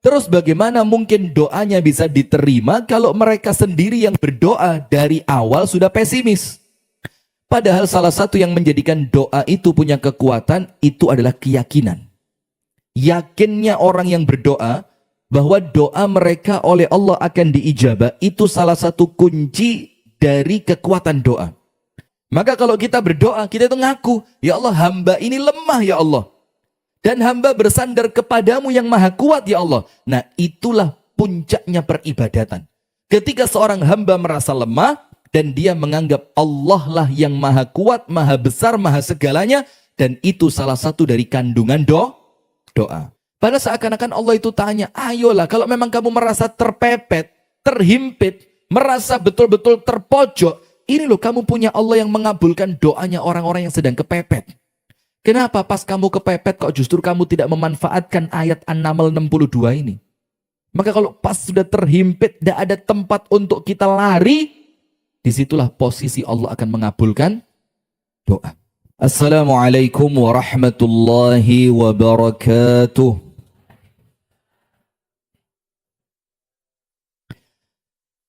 Terus bagaimana mungkin doanya bisa diterima kalau mereka sendiri yang berdoa dari awal sudah pesimis? Padahal salah satu yang menjadikan doa itu punya kekuatan itu adalah keyakinan. Yakinnya orang yang berdoa bahwa doa mereka oleh Allah akan diijabah, itu salah satu kunci dari kekuatan doa. Maka kalau kita berdoa, kita itu ngaku, ya Allah, hamba ini lemah ya Allah. Dan hamba bersandar kepadamu yang maha kuat ya Allah. Nah, itulah puncaknya peribadatan. Ketika seorang hamba merasa lemah dan dia menganggap Allah lah yang maha kuat, maha besar, maha segalanya, dan itu salah satu dari kandungan doa. Pada seakan-akan Allah itu tanya, ayolah kalau memang kamu merasa terpepet, terhimpit, merasa betul-betul terpojok, ini loh kamu punya Allah yang mengabulkan doanya orang-orang yang sedang kepepet. Kenapa pas kamu kepepet kok justru kamu tidak memanfaatkan ayat An-Naml 62 ini? Maka kalau pas sudah terhimpit, tidak ada tempat untuk kita lari, disitulah posisi Allah akan mengabulkan doa. Assalamualaikum warahmatullahi wabarakatuh.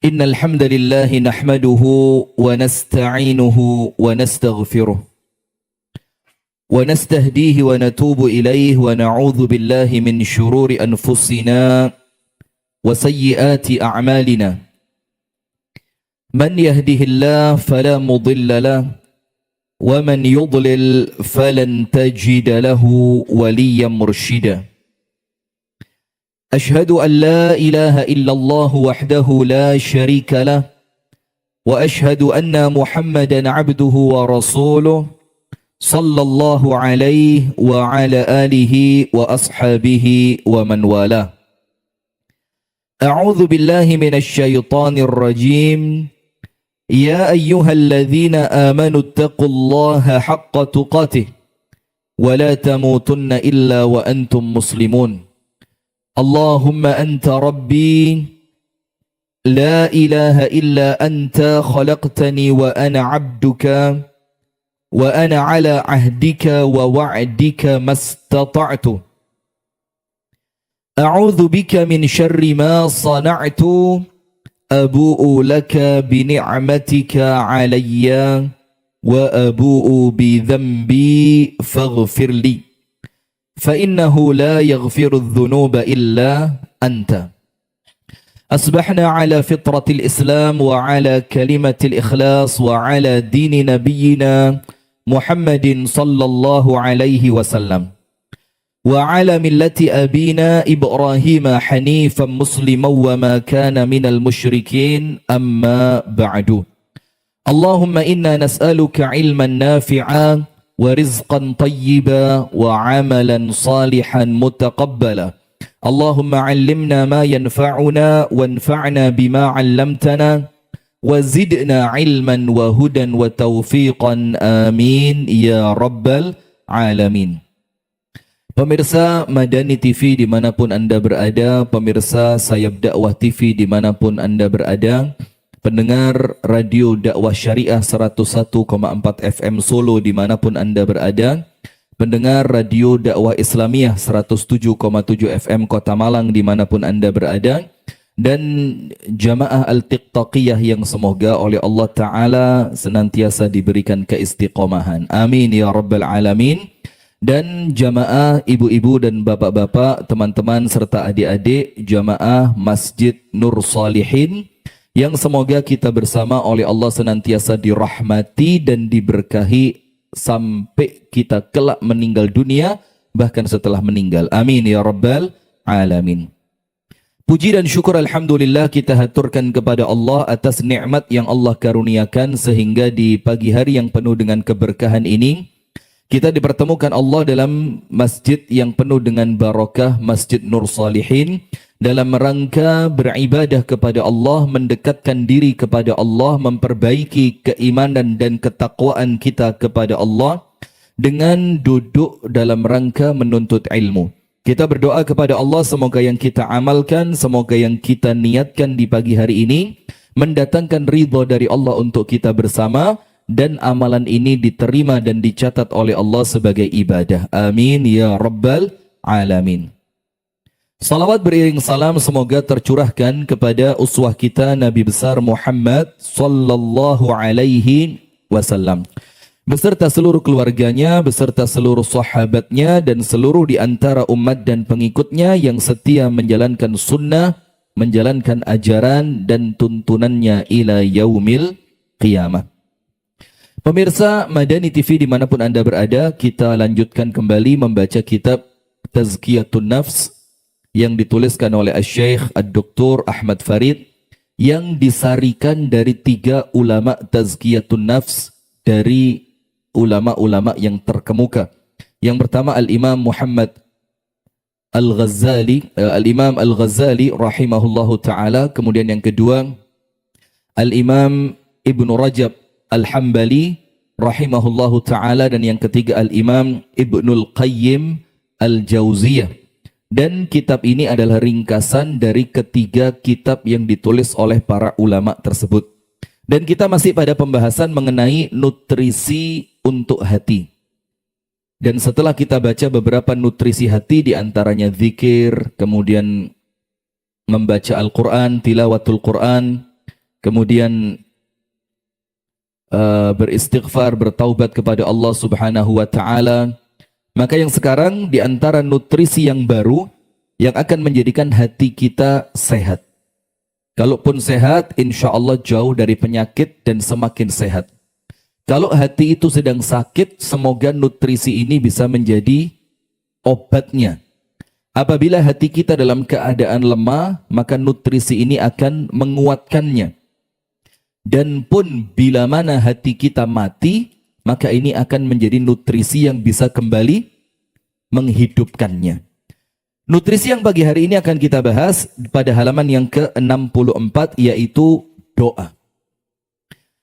Innal hamdalillah nahmaduhu wa nasta'inuhu wa nastaghfiruh. ونستهديه ونتوب إليه ونعوذ بالله من شرور أنفسنا وسيئات أعمالنا من يهده الله فلا مضل له ومن يضلل فلن تجد له وليا مرشدا أشهد أن لا إله إلا الله وحده لا شريك له وأشهد أن محمدا عبده ورسوله صلى الله عليه وعلى آله وأصحابه ومن والاه أعوذ بالله من الشيطان الرجيم يا أيها الذين آمنوا اتقوا الله حق تقاته ولا تموتن إلا وأنتم مسلمون اللهم أنت ربي لا إله إلا أنت خلقتني وأنا عبدك وأنا على عهدك ووعدك ما استطعت أعوذ بك من شر ما صنعت أبوء لك بنعمتك علي وأبوء بذنبي فاغفر لي فإنه لا يغفر الذنوب إلا أنت أصبحنا على فطرة الإسلام وعلى كلمة الإخلاص وعلى دين نبينا محمد صلى الله عليه وسلم وعلى ملة أبينا إبراهيم حنيفا مسلما وما كان من المشركين أما بعد اللهم إنا نسألك علما نافعا ورزقا طيبا وعملا صالحا متقبلا اللهم علمنا ما ينفعنا وانفعنا بما علمتنا وزدنا علما وهدى وتوفيقا آمين يا رب العالمين. Pemirsa Madani TV dimanapun Anda berada, pemirsa Sayap Dakwah TV dimanapun Anda berada, pendengar Radio Dakwah Syariah 101,4 FM Solo dimanapun Anda berada, pendengar Radio Dakwah Islamiyah 107,7 FM Kota Malang dimanapun Anda berada, dan jamaah Al-Tiqtaqiyah yang semoga oleh Allah Ta'ala senantiasa diberikan keistiqomahan. Amin ya Rabbal Alamin. Dan jamaah ibu-ibu dan bapak-bapak, teman-teman serta adik-adik jamaah Masjid Nur Salihin yang semoga kita bersama oleh Allah senantiasa dirahmati dan diberkahi sampai kita kelak meninggal dunia, bahkan setelah meninggal. Amin ya Rabbal Alamin. Puji dan syukur alhamdulillah kita haturkan kepada Allah atas nikmat yang Allah karuniakan sehingga di pagi hari yang penuh dengan keberkahan ini kita dipertemukan Allah dalam masjid yang penuh dengan barakah, Masjid Nur Salihin, dalam rangka beribadah kepada Allah, mendekatkan diri kepada Allah, memperbaiki keimanan dan ketakwaan kita kepada Allah dengan duduk dalam rangka menuntut ilmu. Kita berdoa kepada Allah semoga yang kita amalkan, semoga yang kita niatkan di pagi hari ini mendatangkan ridha dari Allah untuk kita bersama, dan amalan ini diterima dan dicatat oleh Allah sebagai ibadah. Amin ya Rabbal Alamin. Salawat beriring salam semoga tercurahkan kepada uswah kita Nabi besar Muhammad sallallahu alaihi wasallam beserta seluruh keluarganya, beserta seluruh sahabatnya dan seluruh di antara umat dan pengikutnya yang setia menjalankan sunnah, menjalankan ajaran dan tuntunannya ila yaumil qiyamah. Pemirsa Madani TV dimanapun Anda berada, kita lanjutkan kembali membaca kitab Tazkiyatun Nafs yang dituliskan oleh Syekh Ad-Doktor Ahmad Farid yang disarikan dari 3 ulama Tazkiyatun Nafs dari ulama-ulama yang terkemuka. Yang pertama Al-Imam Muhammad Al-Ghazali, Al-Imam Al-Ghazali rahimahullahu ta'ala. Kemudian yang kedua Al-Imam Ibnu Rajab Al-Hambali rahimahullahu ta'ala. Dan yang ketiga Al-Imam Ibnul Qayyim Al-Jauziyah. Dan kitab ini adalah ringkasan dari ketiga kitab yang ditulis oleh para ulama tersebut. Dan kita masih pada pembahasan mengenai nutrisi untuk hati. Dan setelah kita baca beberapa nutrisi hati, diantaranya zikir, kemudian membaca Al-Quran, tilawatul Quran, kemudian beristighfar, bertaubat kepada Allah Subhanahu wa ta'ala. Maka yang sekarang di antara nutrisi yang baru yang akan menjadikan hati kita sehat. Kalaupun sehat, insya Allah jauh dari penyakit dan semakin sehat. Kalau hati itu sedang sakit, semoga nutrisi ini bisa menjadi obatnya. Apabila hati kita dalam keadaan lemah, maka nutrisi ini akan menguatkannya. Dan pun bila mana hati kita mati, maka ini akan menjadi nutrisi yang bisa kembali menghidupkannya. Nutrisi yang pagi hari ini akan kita bahas pada halaman yang ke-64, yaitu doa.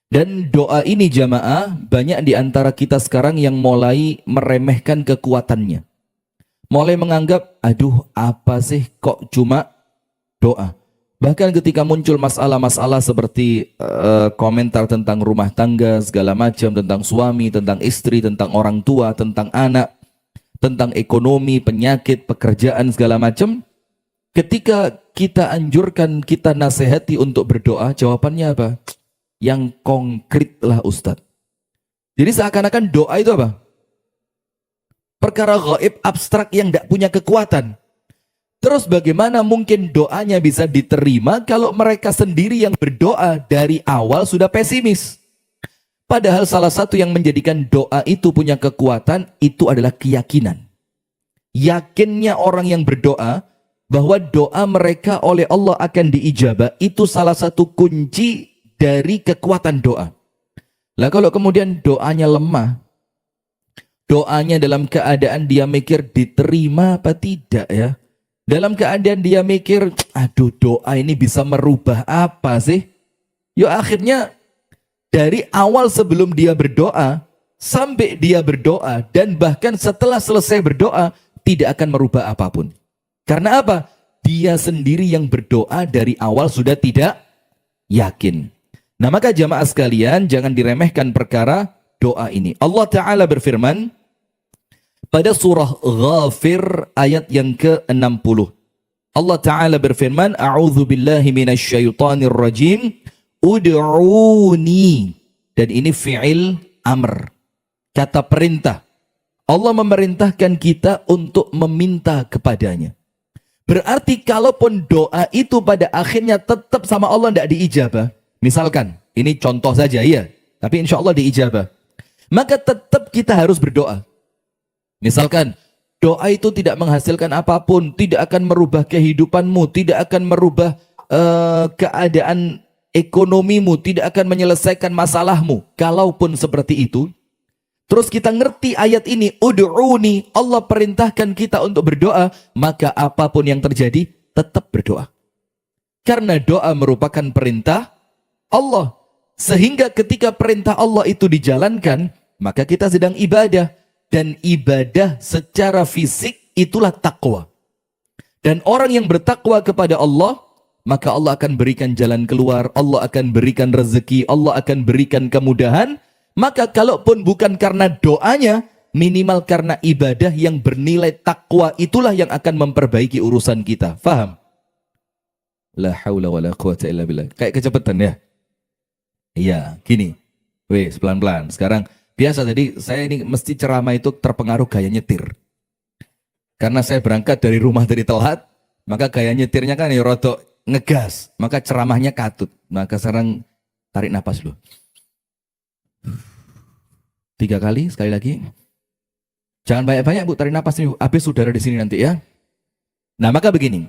Dan doa ini jamaah, banyak di antara kita sekarang yang mulai meremehkan kekuatannya. Mulai menganggap, aduh apa sih kok cuma doa. Bahkan ketika muncul masalah-masalah seperti komentar tentang rumah tangga, segala macam, tentang suami, tentang istri, tentang orang tua, tentang anak, tentang ekonomi, penyakit, pekerjaan, segala macam. Ketika kita anjurkan, kita nasihati untuk berdoa, jawabannya apa? Yang konkret lah Ustadz. Jadi seakan-akan doa itu apa? Perkara gaib, abstrak yang tidak punya kekuatan. Terus bagaimana mungkin doanya bisa diterima kalau mereka sendiri yang berdoa dari awal sudah pesimis? Padahal salah satu yang menjadikan doa itu punya kekuatan, itu adalah keyakinan. Yakinnya orang yang berdoa bahwa doa mereka oleh Allah akan diijabah, itu salah satu kunci dari kekuatan doa. Lah kalau kemudian doanya lemah, doanya dalam keadaan dia mikir diterima apa tidak ya? Dalam keadaan dia mikir, aduh doa ini bisa merubah apa sih? Yuk akhirnya dari awal sebelum dia berdoa, sampai dia berdoa, dan bahkan setelah selesai berdoa, tidak akan merubah apapun. Karena apa? Dia sendiri yang berdoa dari awal sudah tidak yakin. Nah maka jamaah sekalian, jangan diremehkan perkara doa ini. Allah Ta'ala berfirman, pada surah Ghafir ayat yang ke-60. Allah Ta'ala berfirman, A'udzu billahi minasyaitonir rajim, ud'uni. Dan ini fi'il amr, kata perintah. Allah memerintahkan kita untuk meminta kepadanya. Berarti kalaupun doa itu pada akhirnya tetap sama Allah tidak diijabah. Misalkan, ini contoh saja ya, tapi insya Allah diijabah. Maka tetap kita harus berdoa. Misalkan, doa itu tidak menghasilkan apapun, tidak akan merubah kehidupanmu, tidak akan merubah keadaan ekonomimu, tidak akan menyelesaikan masalahmu. Kalaupun seperti itu, terus kita ngerti ayat ini, ud'uni, Allah perintahkan kita untuk berdoa, maka apapun yang terjadi, tetap berdoa. Karena doa merupakan perintah Allah. Sehingga ketika perintah Allah itu dijalankan, maka kita sedang ibadah. Dan ibadah secara fisik itulah takwa. Dan orang yang bertakwa kepada Allah, maka Allah akan berikan jalan keluar, Allah akan berikan rezeki, Allah akan berikan kemudahan. Maka kalaupun bukan karena doanya, Minimal karena ibadah yang bernilai takwa itulah yang akan memperbaiki urusan kita. Faham? La haula wa la quwata illa billah. Kayak kecepatan ya? Iya, gini. Wes, pelan-pelan. Sekarang, biasa tadi saya ini mesti ceramah itu terpengaruh gaya nyetir. Karena saya berangkat dari rumah dari telat, maka gaya nyetirnya kan ya rodok ngegas. Maka ceramahnya katut. Maka sekarang tarik napas dulu. 3 kali, sekali lagi. Jangan banyak-banyak Bu, tarik napas nih, habis saudara di sini nanti ya. Nah maka begini,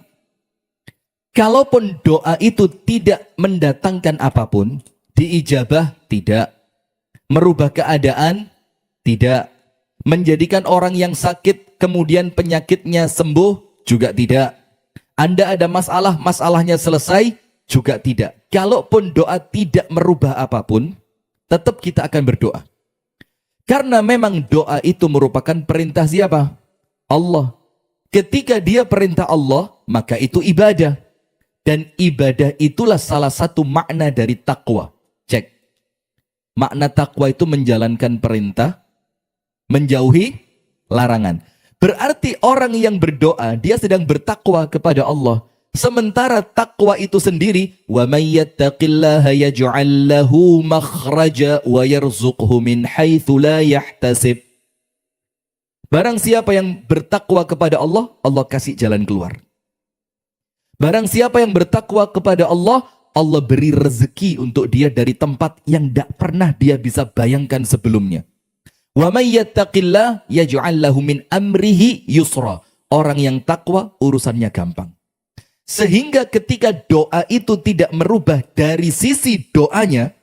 kalaupun doa itu tidak mendatangkan apapun, diijabah tidak, merubah keadaan tidak, menjadikan orang yang sakit kemudian penyakitnya sembuh juga tidak. Anda ada masalah, masalahnya selesai juga tidak. Kalaupun doa tidak merubah apapun, tetap kita akan berdoa. Karena memang doa itu merupakan perintah siapa? Allah. Ketika dia perintah Allah, maka itu ibadah. Dan ibadah itulah salah satu makna dari takwa. Cek. Makna takwa itu menjalankan perintah, menjauhi larangan. Berarti orang yang berdoa, dia sedang bertakwa kepada Allah. Sementara takwa itu sendiri, wa may yattaqillaha yaj'al lahu makhraja wa yarzuqhu min haitsu la yahtasib. Barang siapa yang bertakwa kepada Allah, Allah kasih jalan keluar. Barang siapa yang bertakwa kepada Allah, Allah beri rezeki untuk dia dari tempat yang tidak pernah dia bisa bayangkan sebelumnya. Wa may yattaqillah yaj'al lahu min amrihi yusra. Orang yang takwa urusannya gampang. Sehingga ketika doa itu tidak merubah dari sisi doanya,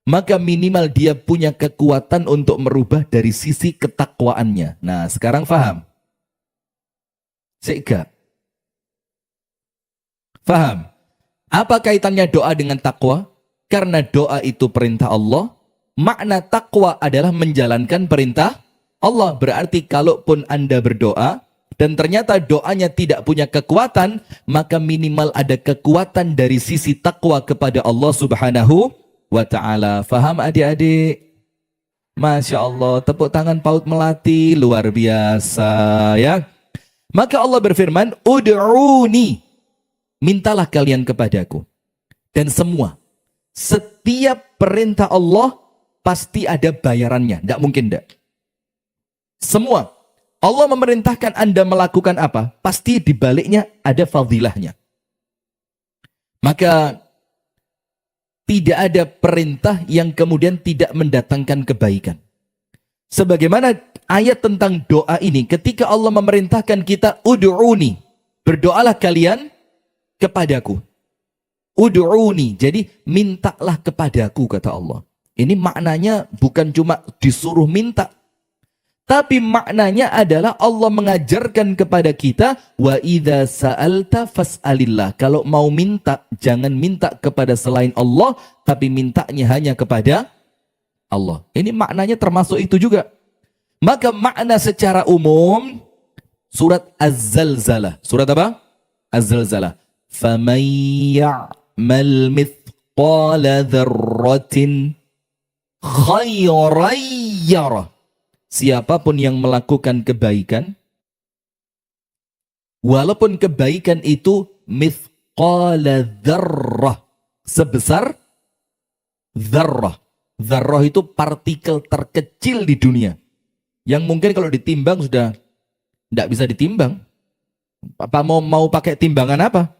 maka minimal dia punya kekuatan untuk merubah dari sisi ketakwaannya. Nah, sekarang paham? Sehingga paham? Apa kaitannya doa dengan takwa? Karena doa itu perintah Allah, makna takwa adalah menjalankan perintah Allah. Berarti kalaupun Anda berdoa, dan ternyata doanya tidak punya kekuatan, maka minimal ada kekuatan dari sisi takwa kepada Allah Subhanahu wa ta'ala. Faham adik-adik? Masya Allah, tepuk tangan PAUD Melati, luar biasa ya. Maka Allah berfirman, ud'uni, mintalah kalian kepadaku. Dan semua, setiap perintah Allah pasti ada bayarannya, tidak mungkin tidak. Semua. Allah memerintahkan Anda melakukan apa? Pasti di baliknya ada fadilahnya. Maka tidak ada perintah yang kemudian tidak mendatangkan kebaikan. Sebagaimana ayat tentang doa ini, ketika Allah memerintahkan kita, ud'uni, berdoalah kalian kepadaku. Ud'uni, jadi mintalah kepadaku, kata Allah. Ini maknanya bukan cuma disuruh minta, tapi maknanya adalah Allah mengajarkan kepada kita, wa idza sa'alta fas'alillah. Kalau mau minta, jangan minta kepada selain Allah, tapi mintanya hanya kepada Allah. Ini maknanya termasuk itu juga. Maka makna secara umum, surat Az-Zalzalah. Surat apa? Az-Zalzalah. فَمَنْ يَعْمَلْ مِثْقَالَ ذَرَّةٍ خَيْرًا يَرَهُ. Siapapun yang melakukan kebaikan, walaupun kebaikan itu mithqala dzarrah, sebesar dzarrah. Dzarrah itu partikel terkecil di dunia, yang mungkin kalau ditimbang sudah tidak bisa ditimbang. Apa mau pakai timbangan apa?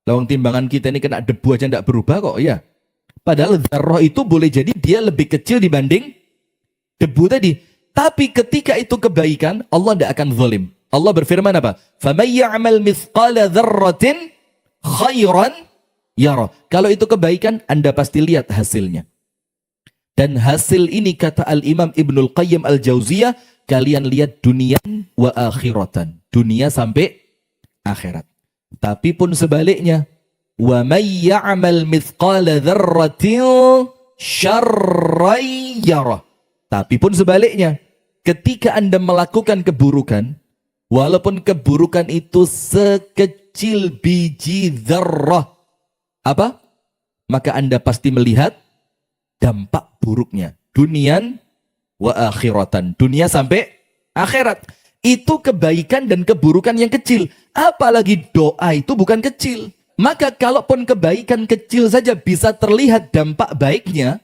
Lawang timbangan kita ini kena debu aja tidak berubah kok, ya. Padahal dzarrah itu boleh jadi dia lebih kecil dibanding debu tadi. Tapi ketika itu kebaikan, Allah tidak akan zalim. Allah berfirman apa? فَمَنْ يَعْمَلْ مِثْقَالَ ذَرَّةٍ خَيْرًا يَرَهُ. Kalau itu kebaikan, Anda pasti lihat hasilnya. Dan hasil ini kata Al-Imam Ibnul Qayyim Al-Jauziyah, kalian lihat dunia wa akhiratan. Dunia sampai akhirat. Tapi pun sebaliknya, وَمَنْ يَعْمَلْ مِثْقَالَ ذَرَّةٍ شَرًّا يَرَهُ. Tapi pun sebaliknya, ketika Anda melakukan keburukan, walaupun keburukan itu sekecil biji dzarrah, apa? Maka Anda pasti melihat dampak buruknya. Dunian wa akhiratan. Dunia sampai akhirat. Itu kebaikan dan keburukan yang kecil. Apalagi doa itu bukan kecil. Maka kalaupun kebaikan kecil saja bisa terlihat dampak baiknya,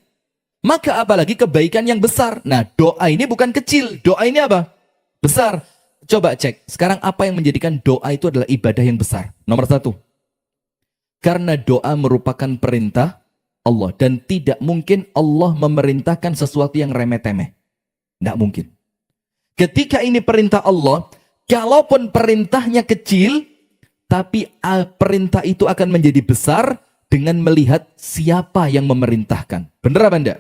maka apalagi kebaikan yang besar. Nah, doa ini bukan kecil. Doa ini apa? Besar. Coba cek. Sekarang apa yang menjadikan doa itu adalah ibadah yang besar? Nomor satu. Karena doa merupakan perintah Allah. Dan tidak mungkin Allah memerintahkan sesuatu yang remeh-temeh. Tidak mungkin. Ketika ini perintah Allah, kalaupun perintahnya kecil, tapi perintah itu akan menjadi besar dengan melihat siapa yang memerintahkan. Benar apa enggak?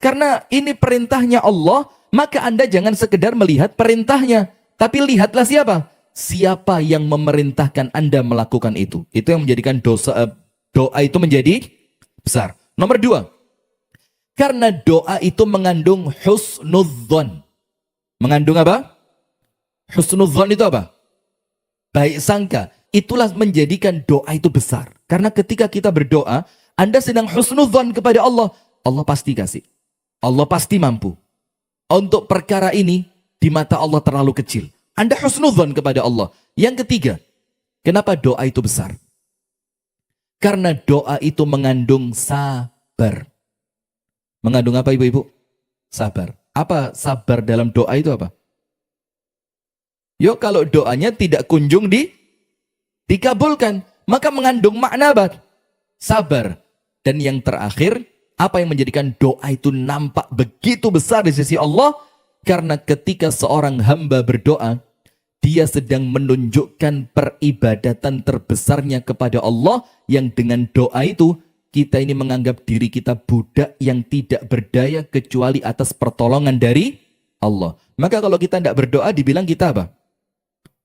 Karena ini perintahnya Allah, maka Anda jangan sekedar melihat perintahnya. Tapi lihatlah siapa? Siapa yang memerintahkan Anda melakukan itu. Itu yang menjadikan doa itu menjadi besar. Nomor dua. Karena doa itu mengandung husnudzon. Mengandung apa? Husnudzon itu apa? Baik sangka. Itulah menjadikan doa itu besar. Karena ketika kita berdoa, Anda sedang husnudzon kepada Allah. Allah pasti kasih. Allah pasti mampu. Untuk perkara ini, di mata Allah terlalu kecil. Anda husnudzon kepada Allah. Yang ketiga, kenapa doa itu besar? Karena doa itu mengandung sabar. Mengandung apa ibu-ibu? Sabar. Apa sabar dalam doa itu apa? Yuk, kalau doanya tidak kunjung dikabulkan, maka mengandung makna apa? Sabar. Dan yang terakhir, apa yang menjadikan doa itu nampak begitu besar di sisi Allah? Karena ketika seorang hamba berdoa, dia sedang menunjukkan peribadatan terbesarnya kepada Allah, yang dengan doa itu, kita ini menganggap diri kita budak yang tidak berdaya kecuali atas pertolongan dari Allah. Maka kalau kita tidak berdoa, dibilang kita apa?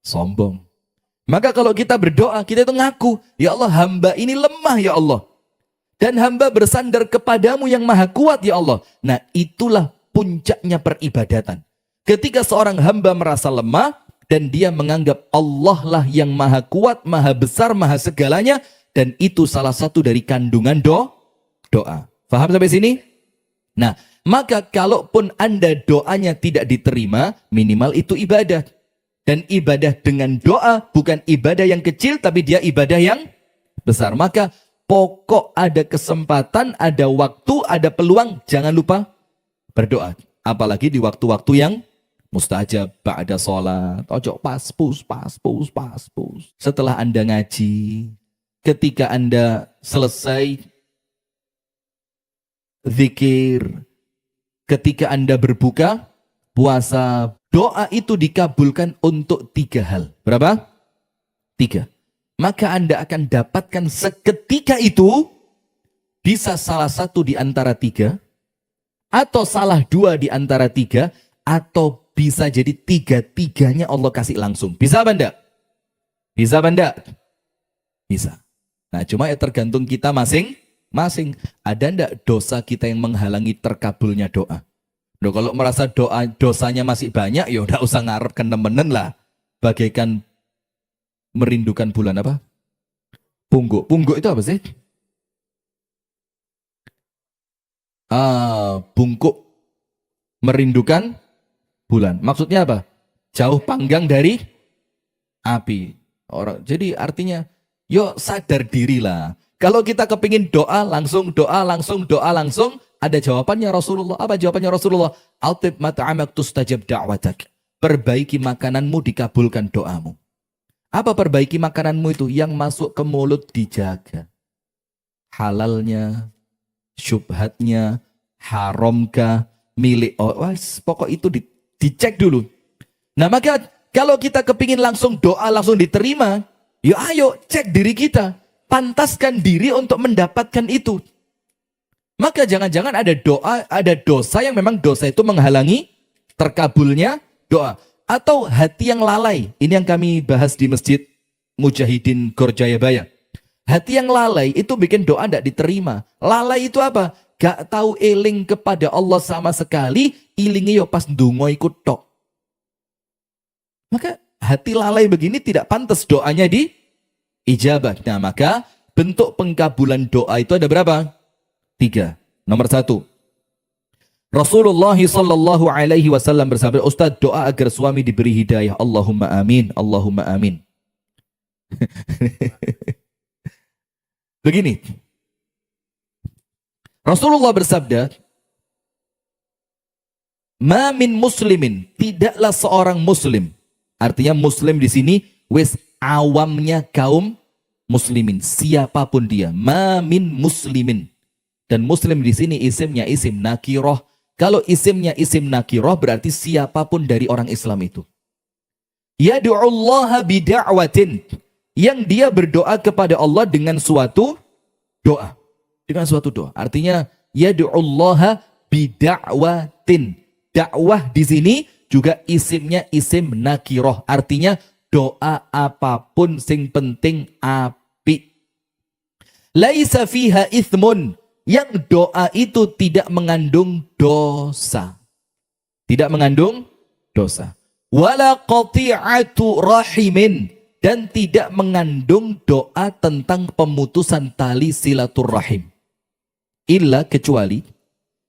Sombong. Maka kalau kita berdoa, kita itu ngaku, ya Allah, hamba ini lemah ya Allah. Dan hamba bersandar kepadamu yang maha kuat ya Allah. Nah, itulah puncaknya peribadatan. Ketika seorang hamba merasa lemah, dan dia menganggap Allah lah yang maha kuat, maha besar, maha segalanya, dan itu salah satu dari kandungan doa. Faham sampai sini? Nah, maka kalaupun Anda doanya tidak diterima, minimal itu ibadah. Dan ibadah dengan doa bukan ibadah yang kecil, tapi dia ibadah yang besar. Maka pokok ada kesempatan, ada waktu, ada peluang, jangan lupa berdoa. Apalagi di waktu-waktu yang mustajab, ba'da sholat, ojo pas-pus. Setelah Anda ngaji, ketika Anda selesai zikir, ketika Anda berbuka puasa, doa itu dikabulkan untuk 3 hal. Berapa? 3. Maka Anda akan dapatkan seketika itu, bisa salah satu di antara 3, atau salah 2 di antara 3, atau bisa jadi 3-3-nya Allah kasih langsung. Bisa apa enggak? Bisa apa enggak? Bisa. Nah, cuma ya tergantung kita masing-masing. Ada enggak dosa kita yang menghalangi terkabulnya doa? Loh, kalau merasa dosanya masih banyak, ya udah usah ngarep kenemenen lah. Bagaikan merindukan bulan apa? Pungguk. Pungguk itu apa sih? Bungkuk merindukan bulan. Maksudnya apa? Jauh panggang dari api. Jadi artinya, yuk sadar dirilah. Kalau kita kepingin doa langsung, ada jawabannya Rasulullah. Apa jawabannya Rasulullah? Altib mata'amak tustajab da'watak. Perbaiki makananmu, dikabulkan doamu. Apa perbaiki makananmu itu? Yang masuk ke mulut dijaga. Halalnya, syubhatnya, haramkah, milik. Pokok itu dicek dulu. Nah, maka kalau kita kepingin langsung doa, langsung diterima, yuk ayo cek diri kita. Pantaskan diri untuk mendapatkan itu. Maka jangan-jangan ada dosa yang memang dosa itu menghalangi terkabulnya doa. Atau hati yang lalai. Ini yang kami bahas di Masjid Mujahidin Gor Jayabaya. Hati yang lalai itu bikin doa tidak diterima. Lalai itu apa? Gak tahu eling kepada Allah sama sekali. Ilingnya yo pas ndonga ikut tok. Maka hati lalai begini tidak pantas doanya diijabah. Nah, maka bentuk pengkabulan doa itu ada berapa? 3. Nomor 1. Rasulullah sallallahu alaihi wasallam bersabda, Ustaz, doa agar suami diberi hidayah. Allahumma amin, Allahumma amin. Begini. Rasulullah bersabda, ma min muslimin, tidaklah seorang muslim. Artinya muslim di sini wis awamnya kaum muslimin, siapapun dia. Ma min muslimin. Dan muslim di sini isimnya isim nakiroh. Kalau isimnya isim nakiroh berarti siapapun dari orang Islam itu. Yadu'ullaha bida'watin. Yang dia berdoa kepada Allah dengan suatu doa. Dengan suatu doa. Artinya yadu'ullaha bida'watin. Dakwah di sini juga isimnya isim nakiroh. Artinya doa apapun sing penting api. Laisa fiha ithmun. Yang doa itu tidak mengandung dosa. Tidak mengandung dosa. Wala qati'atu rahimin. Dan tidak mengandung doa tentang pemutusan tali silaturrahim. Illa kecuali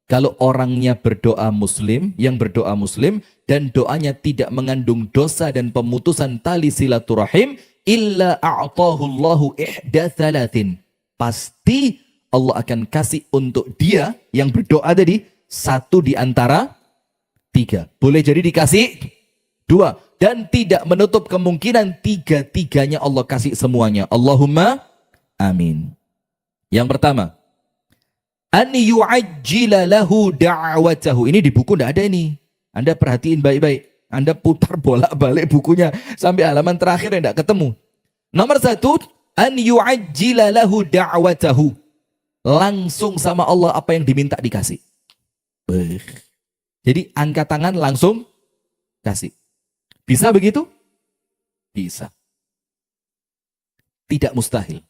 kalau orangnya berdoa muslim, yang berdoa muslim, dan doanya tidak mengandung dosa dan pemutusan tali silaturrahim, illa a'tahullahu ihda thalathin. Pasti Allah akan kasih untuk dia yang berdoa tadi satu di antara tiga. Boleh jadi dikasih dua. Dan tidak menutup kemungkinan tiga-tiganya Allah kasih semuanya. Allahumma amin. Yang pertama, an yu'ajjila lahu da'watahu. Ini di buku tidak ada ini. Anda perhatiin baik-baik. Anda putar bolak-balik bukunya sampai halaman terakhir yang tidak ketemu. Nomor satu, an yu'ajjila lahu da'watahu. Langsung sama Allah apa yang diminta dikasih. Jadi angkat tangan langsung kasih. Bisa begitu? Bisa. Tidak mustahil.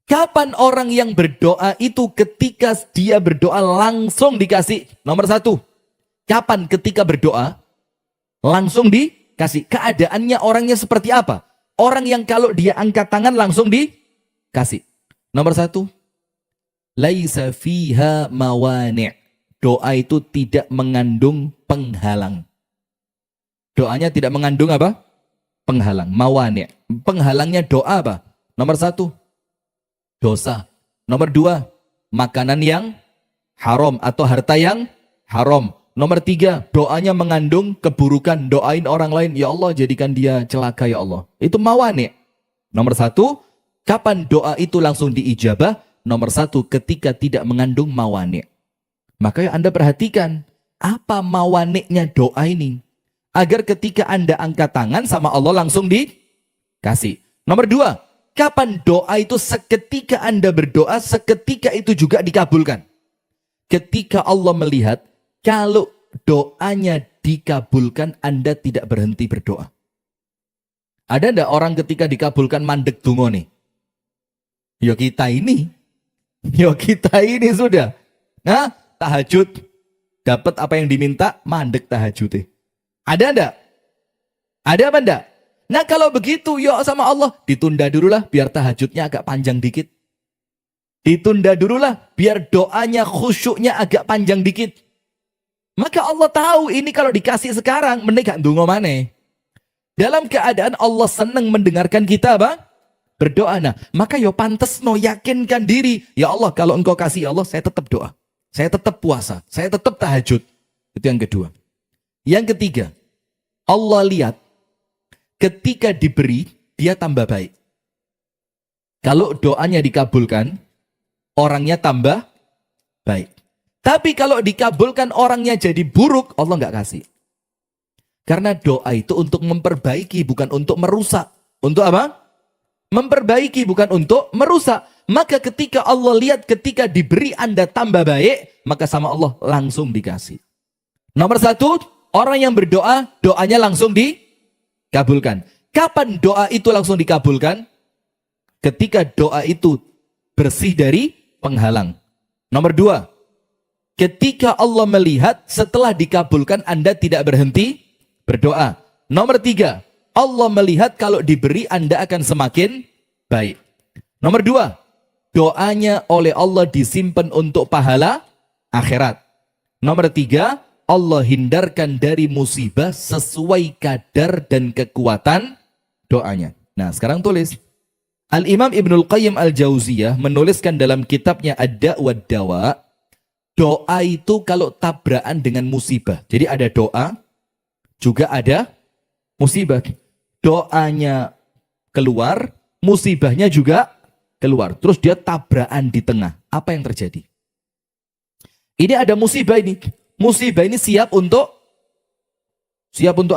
Kapan orang yang berdoa itu ketika dia berdoa langsung dikasih? Nomor satu. Kapan ketika berdoa langsung dikasih? Keadaannya orangnya seperti apa? Orang yang kalau dia angkat tangan langsung dikasih. Nomor satu. Laisa fiha mawani'. Doa itu tidak mengandung penghalang. Doanya tidak mengandung apa? Penghalang. Mawani'. Penghalangnya doa apa? Nomor satu, dosa. Nomor dua, makanan yang haram atau harta yang haram. Nomor tiga, doanya mengandung keburukan. Doain orang lain, ya Allah jadikan dia celaka ya Allah. Itu mawani'. Nomor satu, kapan doa itu langsung diijabah? Nomor satu, ketika tidak mengandung mawani'. Makanya Anda perhatikan, apa mawani'nya doa ini? Agar ketika Anda angkat tangan sama Allah langsung dikasih. Nomor dua, kapan doa itu seketika Anda berdoa, seketika itu juga dikabulkan. Ketika Allah melihat, kalau doanya dikabulkan, Anda tidak berhenti berdoa. Ada enggak orang ketika dikabulkan mandek dungo nih? Yo kita ini sudah. Nah, tahajud, dapat apa yang diminta, mandek tahajud. Ada enggak? Ada apa enggak? Nah kalau begitu, ya sama Allah, ditunda dululah biar tahajudnya agak panjang dikit. Ditunda dululah biar doanya, khusyuknya agak panjang dikit. Maka Allah tahu ini kalau dikasih sekarang, mending gak ndonga maneh. Dalam keadaan Allah senang mendengarkan kita apa? Berdoa. Nah, maka yo pantes no yakinkan diri. Ya Allah, kalau engkau kasih ya Allah, saya tetap doa. Saya tetap puasa. Saya tetap tahajud. Itu yang kedua. Yang ketiga, Allah lihat ketika diberi, dia tambah baik. Kalau doanya dikabulkan, orangnya tambah baik. Tapi kalau dikabulkan orangnya jadi buruk, Allah nggak kasih. Karena doa itu untuk memperbaiki, bukan untuk merusak. Untuk apa? Memperbaiki, bukan untuk merusak. Maka ketika Allah lihat, ketika diberi Anda tambah baik, maka sama Allah langsung dikasih. Nomor satu, orang yang berdoa, doanya langsung dikabulkan. Kapan doa itu langsung dikabulkan? Ketika doa itu bersih dari penghalang. Nomor dua, ketika Allah melihat setelah dikabulkan Anda tidak berhenti berdoa. Nomor tiga, Allah melihat kalau diberi Anda akan semakin baik. Nomor dua, doanya oleh Allah disimpan untuk pahala akhirat. Nomor 3, Allah hindarkan dari musibah sesuai kadar dan kekuatan doanya. Nah, sekarang tulis. Al-Imam Ibnul Qayyim Al-Jauziyah menuliskan dalam kitabnya Ad-Da' wad Dawa, doa itu kalau tabrakan dengan musibah. Jadi ada doa, juga ada musibah. Doanya keluar, musibahnya juga keluar. Terus dia tabrakan di tengah. Apa yang terjadi? Ini ada musibah ini. Musibah ini siap untuk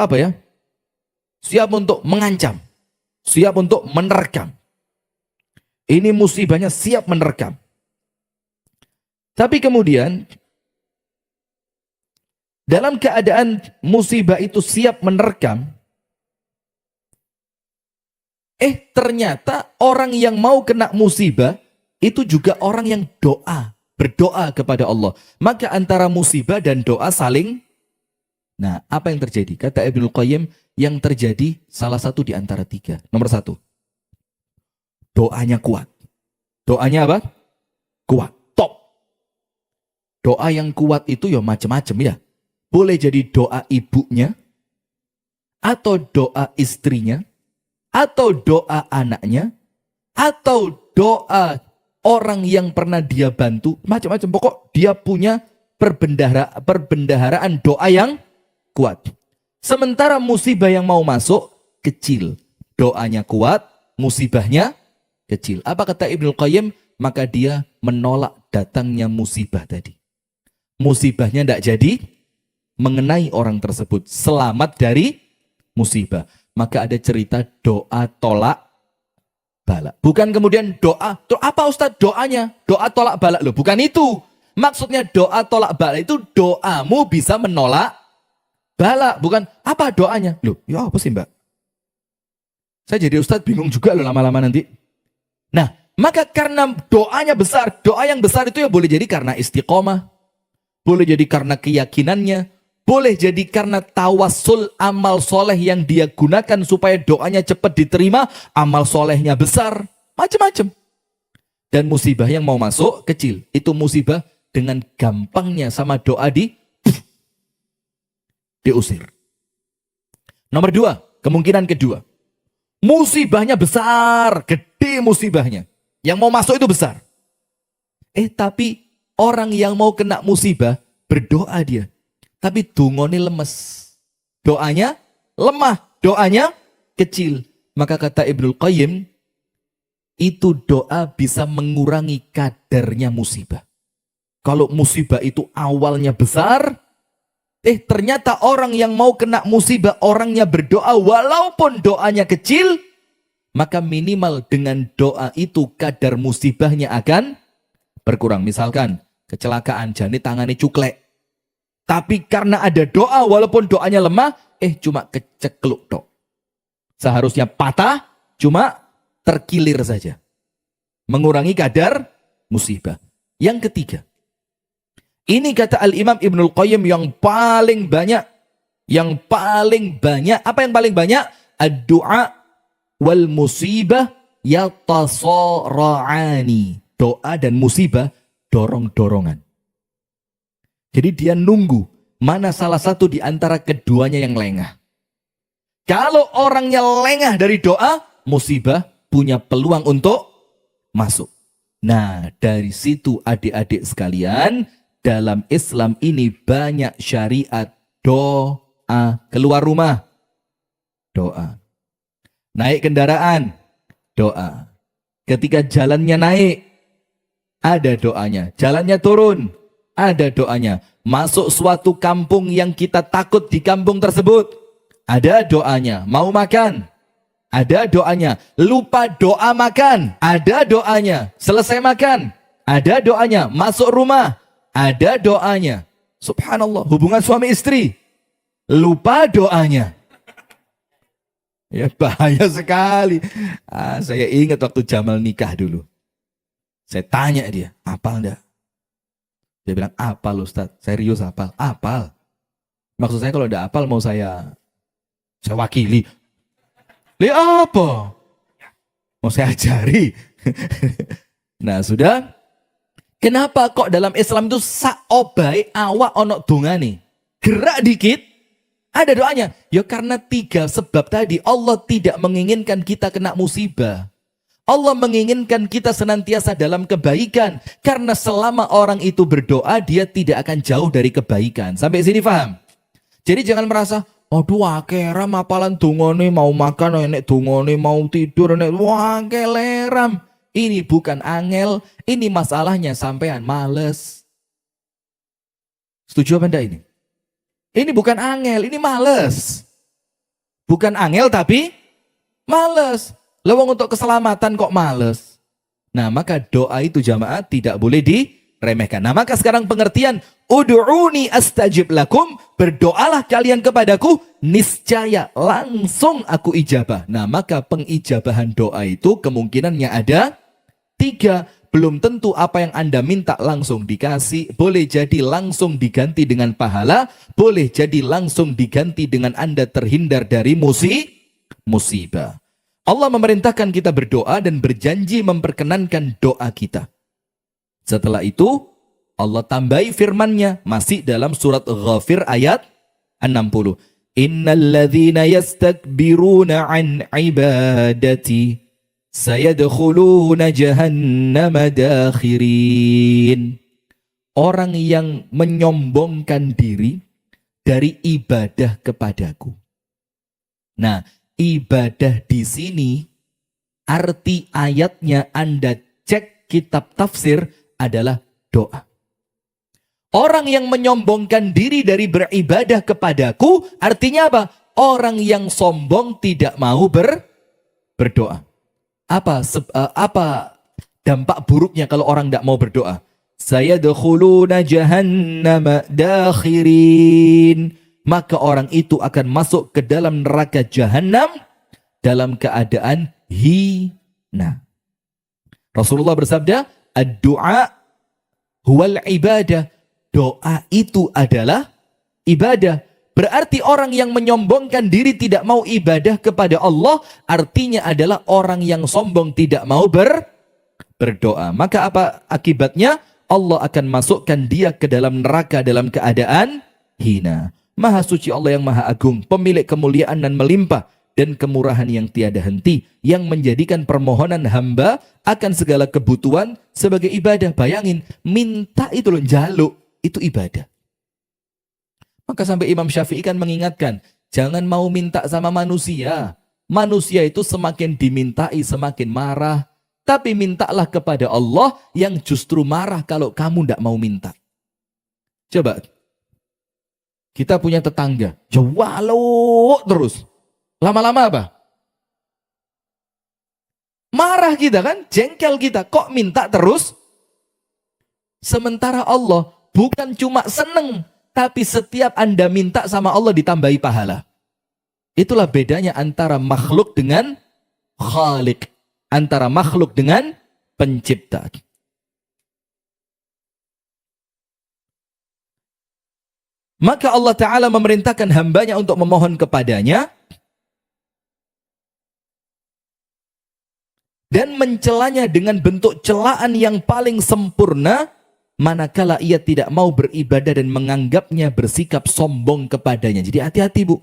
apa ya? Siap untuk mengancam. Siap untuk menerkam. Ini musibahnya siap menerkam. Tapi kemudian dalam keadaan musibah itu siap menerkam, ternyata orang yang mau kena musibah itu juga orang yang berdoa kepada Allah. Maka antara musibah dan doa saling. Nah, apa yang terjadi? Kata Ibnul Qayyim, yang terjadi salah satu di antara 3. Nomor 1, doanya kuat. Doanya apa? Kuat, top. Doa yang kuat itu ya macam-macam ya. Boleh jadi doa ibunya, atau doa istrinya, atau doa anaknya, atau doa orang yang pernah dia bantu, macam-macam. Pokok dia punya perbendaharaan doa yang kuat. Sementara musibah yang mau masuk kecil. Doanya kuat, musibahnya kecil. Apa kata Ibnul Qayyim? Maka dia menolak datangnya musibah tadi. Musibahnya tidak jadi mengenai orang tersebut. Selamat dari musibah. Maka ada cerita doa tolak balak. Bukan kemudian doa. Apa Ustadz doanya? Doa tolak balak loh. Bukan itu. Maksudnya doa tolak balak itu doamu bisa menolak balak. Bukan apa doanya. Loh ya apa sih mbak? Saya jadi Ustadz bingung juga loh lama-lama nanti. Nah, maka karena doanya besar. Doa yang besar itu ya boleh jadi karena istiqomah. Boleh jadi karena keyakinannya. Boleh jadi karena tawassul amal soleh yang dia gunakan supaya doanya cepat diterima. Amal solehnya besar. Macam-macam. Dan musibah yang mau masuk kecil. Itu musibah dengan gampangnya sama doa diusir. Nomor 2, kemungkinan kedua. Musibahnya besar. Gede musibahnya. Yang mau masuk itu besar. Tapi orang yang mau kena musibah berdoa dia. Tapi dungone lemes. Doanya lemah. Doanya kecil. Maka kata Ibnul Qayyim, itu doa bisa mengurangi kadarnya musibah. Kalau musibah itu awalnya besar, ternyata orang yang mau kena musibah, orangnya berdoa walaupun doanya kecil, maka minimal dengan doa itu kadar musibahnya akan berkurang. Misalkan kecelakaan, jani tangannya cuklek. Tapi karena ada doa, walaupun doanya lemah, cuma kecekluk tok. Seharusnya patah, cuma terkilir saja. Mengurangi kadar musibah. Yang ketiga. Ini kata Al-Imam Ibnul Qayyim yang paling banyak. Yang paling banyak. Apa yang paling banyak? Ad-du'a wal musibah yatasara'ani. Doa dan musibah dorong-dorongan. Jadi dia nunggu mana salah satu di antara keduanya yang lengah. Kalau orangnya lengah dari doa, musibah punya peluang untuk masuk. Nah, dari situ adik-adik sekalian, dalam Islam ini banyak syariat doa. Keluar rumah, doa. Naik kendaraan, doa. Ketika jalannya naik, ada doanya. Jalannya turun, ada doanya. Masuk suatu kampung yang kita takut di kampung tersebut, ada doanya. Mau makan, ada doanya. Lupa doa makan, ada doanya. Selesai makan, ada doanya. Masuk rumah, ada doanya. Subhanallah, hubungan suami istri, lupa doanya. Ya bahaya sekali. Saya ingat waktu Jamal nikah dulu. Saya tanya dia, hafal enggak? Dia bilang, hafal Ustaz. Serius hafal? Hafal. Maksud saya kalau enggak hafal mau saya wakili. Lihat apa? Mau saya ajari. Nah sudah. Kenapa kok dalam Islam itu saobai awak onok dongane? Gerak dikit, ada doanya. Ya karena 3 sebab tadi. Allah tidak menginginkan kita kena musibah. Allah menginginkan kita senantiasa dalam kebaikan. Karena selama orang itu berdoa, dia tidak akan jauh dari kebaikan. Sampai sini paham? Jadi jangan merasa, aduh akeram apalan dungone, mau makan enek dungone, mau tidur enek, wah keleram. Ini bukan angel, ini masalahnya sampean males. Setuju apa enggak ini? Ini bukan angel, ini males. Bukan angel tapi males. Lawang untuk keselamatan kok males. Nah maka doa itu jamaah tidak boleh diremehkan. Nah maka sekarang pengertian ud'uni astajib lakum, berdoalah kalian kepadaku, niscaya langsung aku ijabah. Nah maka pengijabahan doa itu kemungkinannya ada 3. Belum tentu apa yang Anda minta langsung dikasih. Boleh jadi langsung diganti dengan pahala. Boleh jadi langsung diganti dengan Anda terhindar dari musibah. Allah memerintahkan kita berdoa dan berjanji memperkenankan doa kita. Setelah itu Allah tambahi firman-Nya masih dalam surat Ghafir ayat 60. Innal ladzina yastakbiruna an ibadati sayadkhuluna jahannama dakhirin. Orang yang menyombongkan diri dari ibadah kepadaku. Nah, ibadah di sini arti ayatnya Anda cek kitab tafsir adalah doa. Orang yang menyombongkan diri dari beribadah kepadaku artinya apa? Orang yang sombong tidak mau berdoa. Apa dampak buruknya kalau orang tidak mau berdoa? Sayadkhuluna jahannama dakhirin. Maka orang itu akan masuk ke dalam neraka jahanam dalam keadaan hina. Rasulullah bersabda, ad-du'a huwal ibadah. Doa itu adalah ibadah. Berarti orang yang menyombongkan diri tidak mau ibadah kepada Allah, artinya adalah orang yang sombong tidak mau berdoa. Maka apa akibatnya? Allah akan masukkan dia ke dalam neraka dalam keadaan hina. Maha suci Allah yang maha agung, pemilik kemuliaan dan melimpah, dan kemurahan yang tiada henti, yang menjadikan permohonan hamba akan segala kebutuhan sebagai ibadah. Bayangin, minta itu loh, jaluk, itu ibadah. Maka sampai Imam Syafi'i kan mengingatkan, jangan mau minta sama manusia. Manusia itu semakin dimintai semakin marah. Tapi mintalah kepada Allah yang justru marah kalau kamu tidak mau minta. Coba. Kita punya tetangga, jawalo terus. Lama-lama apa? Marah kita kan, jengkel kita. Kok minta terus? Sementara Allah bukan cuma seneng, tapi setiap Anda minta sama Allah ditambahi pahala. Itulah bedanya antara makhluk dengan khalik. Antara makhluk dengan pencipta. Maka Allah Ta'ala memerintahkan hambanya untuk memohon kepadanya dan mencelanya dengan bentuk celaan yang paling sempurna manakala ia tidak mau beribadah dan menganggapnya bersikap sombong kepadanya. Jadi hati-hati Bu.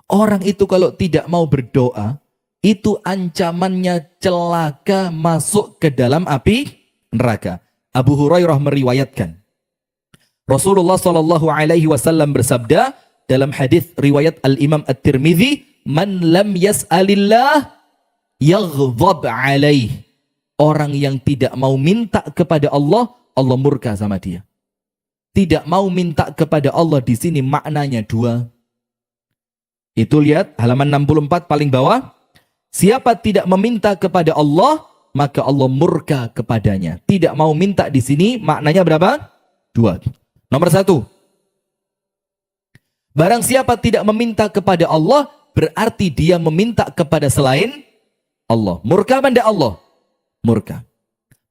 Orang itu kalau tidak mau berdoa, itu ancamannya celaka masuk ke dalam api neraka. Abu Hurairah meriwayatkan. Rasulullah SAW bersabda dalam hadis riwayat Al-Imam At-Tirmidzi, "Man lam yas'alillah yaghdab alaih." Orang yang tidak mau minta kepada Allah, Allah murka sama dia. Tidak mau minta kepada Allah di sini maknanya 2. Itu lihat halaman 64 paling bawah. Siapa tidak meminta kepada Allah, maka Allah murka kepadanya. Tidak mau minta di sini maknanya berapa? 2. Nomor 1. Barang siapa tidak meminta kepada Allah, berarti dia meminta kepada selain Allah. Murka benda Allah? Murka.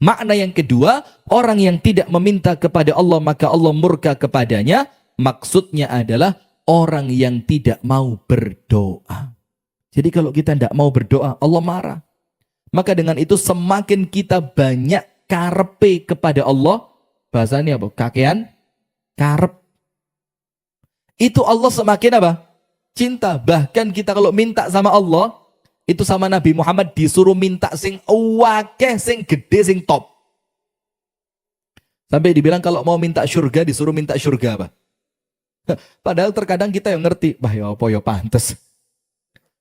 Makna yang kedua, orang yang tidak meminta kepada Allah, maka Allah murka kepadanya. Maksudnya adalah orang yang tidak mau berdoa. Jadi kalau kita tidak mau berdoa, Allah marah. Maka dengan itu semakin kita banyak karepe kepada Allah, Bahasanya apa? Kakean karep. Itu Allah semakin apa? Cinta. Bahkan kita kalau minta sama Allah, itu sama Nabi Muhammad disuruh minta sing wakeh, sing gede, sing top. Sampai dibilang kalau mau minta surga, disuruh minta surga apa? Padahal terkadang kita yang ngerti, bah ya apa ya pantes.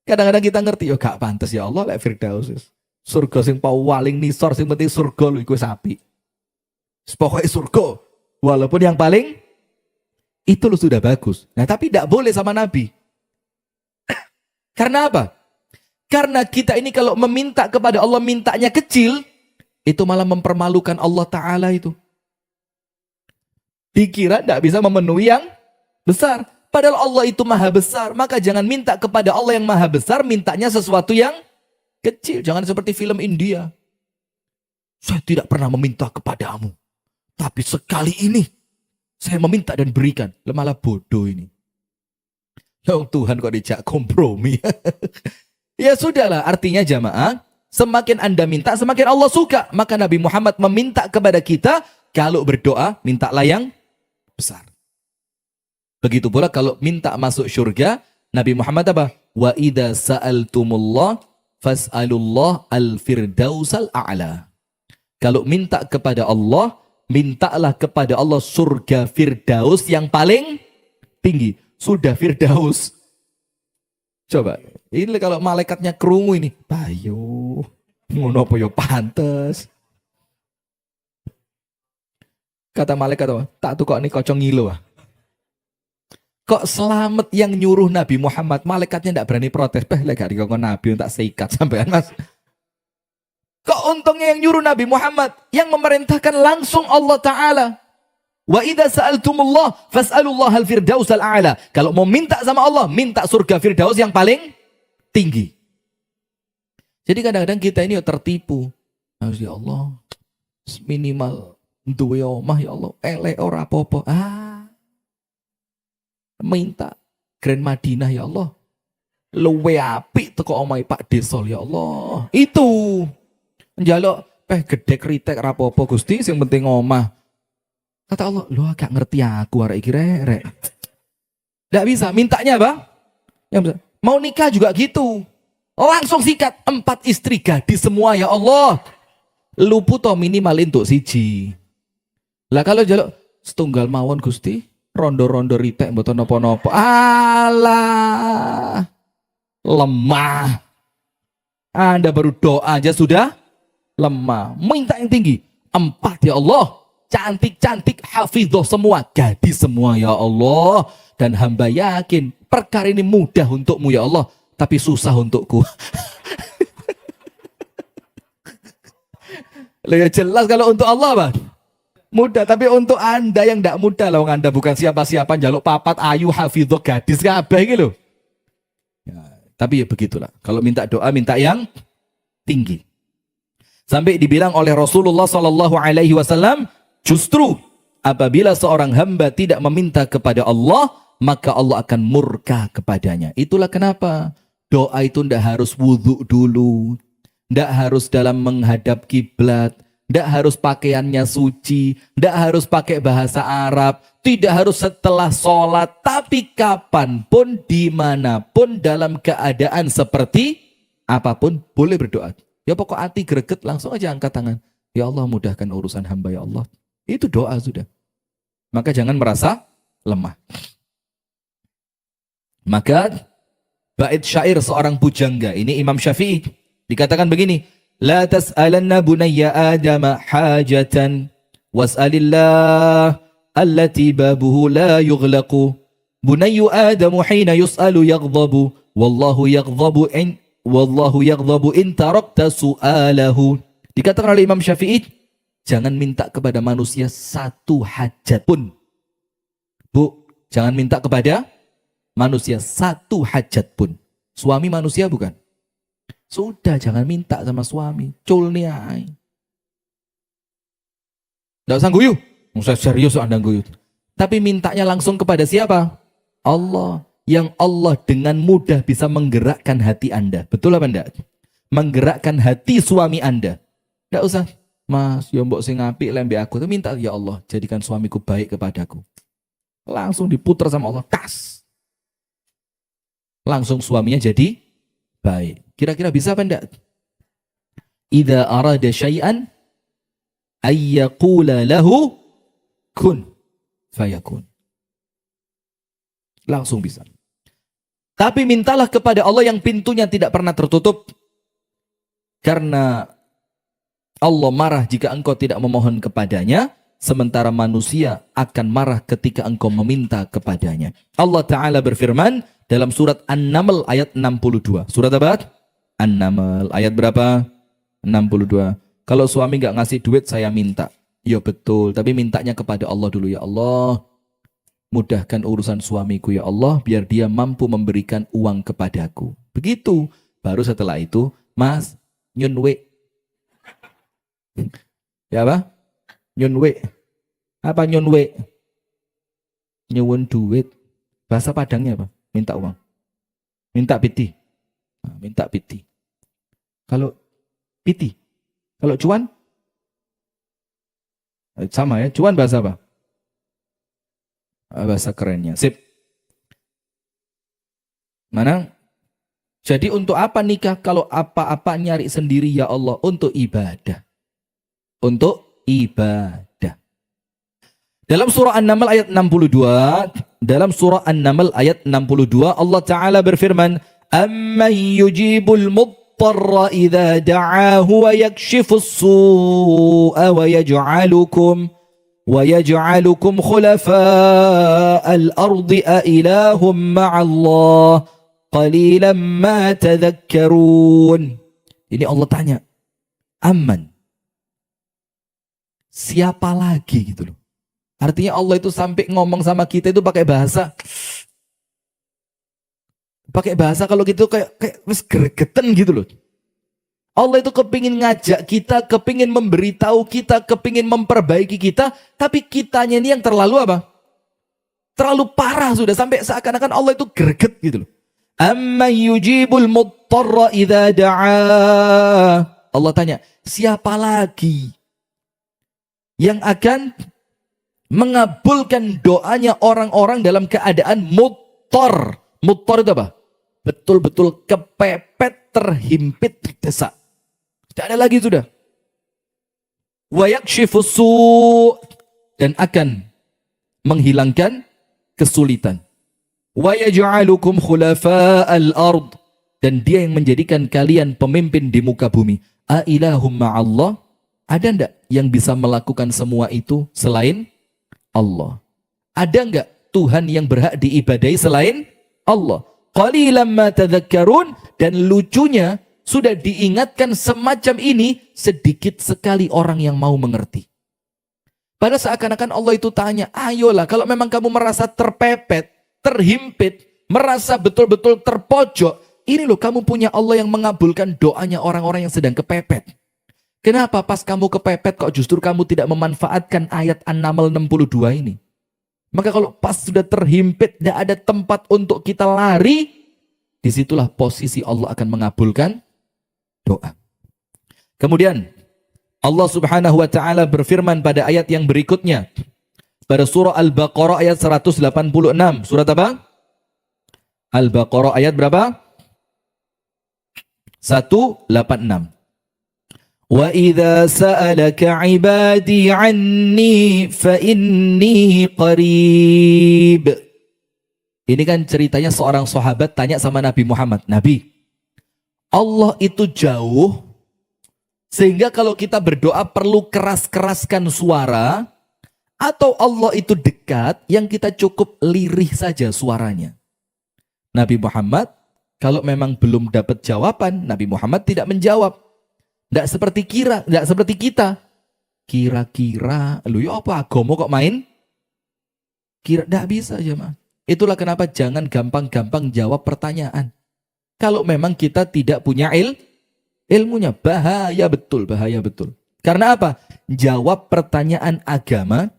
Kadang-kadang kita ngerti, ya gak pantes ya Allah, lek Firdaus. Surga sing paling nisor, sing penting surga lu iku sapi. Pokoknya surga. Walaupun yang paling itu lu sudah bagus. Nah tapi tidak boleh sama Nabi. Karena apa? Karena kita ini kalau meminta kepada Allah mintanya kecil, itu malah mempermalukan Allah Ta'ala itu. Dikira tidak bisa memenuhi yang besar. Padahal Allah itu maha besar. Maka jangan minta kepada Allah yang maha besar, mintanya sesuatu yang kecil. Jangan seperti film India. Saya tidak pernah meminta kepadamu. Tapi sekali ini, saya meminta dan berikan. Malah bodoh ini. Oh, Tuhan kok dijak kompromi. Ya sudahlah, artinya jamaah, semakin Anda minta, semakin Allah suka. Maka Nabi Muhammad meminta kepada kita, kalau berdoa, mintalah yang besar. Begitu pula kalau minta masuk surga, Nabi Muhammad apa? Wa idza sa'altumullah fas'alullah al-firdausal a'la. Kalau minta kepada Allah, mintalah kepada Allah surga Firdaus yang paling tinggi. Sudah Firdaus. Coba, ini kalau malaikatnya kerungu ini, bayu, ngono apa yo pantes. Kata malaikat apa? Tak tuh kok ini kocong ngilu ah. Kok selamat yang nyuruh Nabi Muhammad, malaikatnya tidak berani protes. Gak dikongkon Nabi tak seikat sampean mas. Kok untungnya yang nyuruh Nabi Muhammad, yang memerintahkan langsung Allah Ta'ala. Wa idza sa'altumullah fas'alullah al-firdaus al-a'la. Kalau mau minta sama Allah, minta surga Firdaus yang paling tinggi. Jadi kadang-kadang kita ini tertipu. Harus ya Allah, minimal duwe omah ya Allah, elek ora apa-apa. Minta Grand Madinah ya Allah, luwe apik teko omahe Pak Desol ya Allah. Itu njaluk gede kritek rapopo Gusti, sing penting omah. Kata Allah, lu agak ngerti aku arek iki rek. Ndak bisa, mintanya apa? Yang bisa. Mau nikah juga gitu. Langsung sikat 4 istri gadis semua ya Allah. Lu puto minimal untuk siji. Lah kalau njaluk setunggal mawon Gusti, rondo-rondo ritek mboten napa-napa. Alah. Lemah. Anda baru doa aja sudah lemah. Minta yang tinggi. 4 ya Allah. Cantik-cantik hafidhoh semua. Gadis semua ya Allah. Dan hamba yakin perkara ini mudah untukmu ya Allah. Tapi susah untukku. Ya jelas kalau untuk Allah Bang. Mudah, tapi untuk Anda yang tidak mudah loh, Anda bukan siapa-siapa, jaluk papat, ayu, hafidhoh, gadis, kabeh gitu. Ya, tapi ya begitulah. Kalau minta doa, minta yang tinggi. Sampai dibilang oleh Rasulullah SAW, justru apabila seorang hamba tidak meminta kepada Allah, maka Allah akan murka kepadanya. Itulah kenapa doa itu tidak harus wudhu dulu, tidak harus dalam menghadap kiblat, tidak harus pakaiannya suci, tidak harus pakai bahasa Arab, tidak harus setelah sholat, tapi kapanpun, dimanapun, dalam keadaan seperti apapun, boleh berdoa. Ya pokok hati greget, langsung aja angkat tangan. Ya Allah mudahkan urusan hamba ya Allah. Itu doa sudah. Maka jangan merasa lemah. Maka bait syair seorang pujangga, ini Imam Syafi'i, dikatakan begini. La tas'alanna bunayya Adama hajatan was'alillah allati babuhu la yughlaqu. Bunayyu Adamu hina yus'alu yaghdabu wallahu yaghdabu in tarakta su'alahu. Dikatakan oleh Imam Syafi'i, jangan minta kepada manusia satu hajat pun. Bu, jangan minta kepada manusia satu hajat pun. Suami manusia bukan? Sudah, jangan minta sama suami. Cul nih ay. Nggak usah guyu. Saya serius Anda guyu. Tapi mintanya langsung kepada siapa? Allah. Yang Allah dengan mudah bisa menggerakkan hati Anda. Betul apa enggak? Menggerakkan hati suami Anda. Nggak usah. Mas, ya mbok sing apik lembe aku. Tapi minta, ya Allah, jadikan suamiku baik kepadaku. Langsung diputer sama Allah, tas. Langsung suaminya jadi baik. Kira-kira bisa apa enggak? Idza arada syai'an ayyaqula lahu kun fayakun. Langsung bisa. Tapi mintalah kepada Allah yang pintunya tidak pernah tertutup. Karena Allah marah jika engkau tidak memohon kepadanya, sementara manusia akan marah ketika engkau meminta kepadanya. Allah Ta'ala berfirman dalam surat An-Naml ayat 62. Surat apa? An-Naml ayat berapa? 62. Kalau suami nggak ngasih duit, saya minta. Ya betul, tapi mintanya kepada Allah dulu. Ya Allah, mudahkan urusan suamiku ya Allah, biar dia mampu memberikan uang kepadaku. Begitu. Baru setelah itu, Mas, nyunwe. Ya apa? Nyunwe. Apa nyunwe? Nyuwun duit. Bahasa Padangnya apa? Minta uang. Minta piti. Nah, minta piti. Kalau piti. Kalau cuan? Sama ya. Cuan bahasa apa? Bahasa kerennya. Sip. Mana? Jadi untuk apa nikah kalau apa-apa nyari sendiri ya Allah? Untuk ibadah. Untuk ibadah. Dalam surah An-Naml ayat 62, dalam surah An-Naml ayat 62 Allah Ta'ala berfirman, "Amman yujibul mudtarra idza da'ahu wa yakshifus su'a wa yaj'alukum khulafa'al ardi a ilahum ma'allah qalilan ma tadhakkarun." Ini Allah tanya, Amman, siapa lagi gitu loh. Artinya Allah itu sampai ngomong sama kita itu pakai bahasa kalau gitu kayak wis gregeten gitu loh. Allah itu kepingin ngajak kita, kepingin memberitahu kita, kepingin memperbaiki kita, tapi kitanya ini yang terlalu apa? Terlalu parah sudah, sampai seakan-akan Allah itu greget gitu loh. Amma yujibul mudtarra idza da'a. Allah tanya, siapa lagi yang akan mengabulkan doanya orang-orang dalam keadaan mudtar. Mudtar itu apa? Betul-betul kepepet, terhimpit, terdesak. Tidak ada lagi sudah. Wa yakshifus su' dan akan menghilangkan kesulitan. Wa yaj'alukum khulafa'al ard dan dia yang menjadikan kalian pemimpin di muka bumi. A ilahum ma'allah? Ada enggak yang bisa melakukan semua itu selain Allah? Ada enggak Tuhan yang berhak diibadahi selain Allah? Qalilan ma tadhakkarun, dan lucunya sudah diingatkan semacam ini sedikit sekali orang yang mau mengerti. Pada seakan-akan Allah itu tanya, ayolah kalau memang kamu merasa terpepet, terhimpit, merasa betul-betul terpojok, ini loh kamu punya Allah yang mengabulkan doanya orang-orang yang sedang kepepet. Kenapa pas kamu kepepet kok justru kamu tidak memanfaatkan ayat An-Naml 62 ini? Maka kalau pas sudah terhimpit, tidak ada tempat untuk kita lari, disitulah posisi Allah akan mengabulkan doa. Kemudian Allah Subhanahu wa Ta'ala berfirman pada ayat yang berikutnya, pada surah Al-Baqarah ayat 186. Surat apa? Al-Baqarah ayat berapa? 186. Wa idza sa'alaka 'ibadi 'anni fa inni qarib. Ini kan ceritanya seorang sahabat tanya sama Nabi Muhammad, Nabi, Allah itu jauh sehingga kalau kita berdoa perlu keras-keraskan suara, atau Allah itu dekat yang kita cukup lirih saja suaranya? Nabi Muhammad kalau memang belum dapat jawaban, Nabi Muhammad tidak menjawab. Tidak seperti kita. Kira-kira, lu ya apa agama kok main? Tidak bisa jemaah. Itulah kenapa jangan gampang-gampang jawab pertanyaan. Kalau memang kita tidak punya ilmunya, bahaya betul. Karena apa? Jawab pertanyaan agama,